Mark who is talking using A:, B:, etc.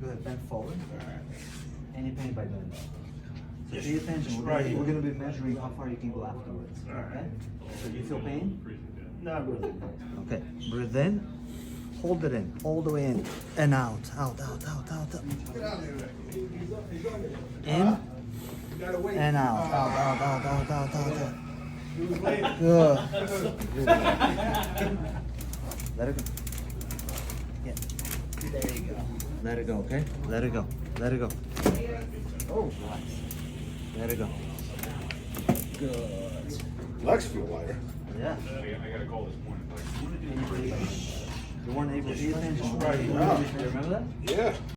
A: Go ahead, bend forward. Any pain by doing that. So
B: Yes.
A: pay attention.
B: Right.
A: We're going to be measuring how far you can go afterwards. Okay? So do you feel pain?
B: Not really.
A: Okay. Breathe in. Hold it in. All the way in. And out. Out, out, out, out, out. In. And out. Out, out, out, out, out, out, out. Good. Let it go. Yeah. There you go. Let it go, okay? Let it go. Let it go. Oh, relax. Let it go. Good.
C: Legs feel lighter.
A: Yeah.
D: I gotta call this morning.
A: You weren't able to pay attention.
B: Right.
A: Remember that?
C: Yeah.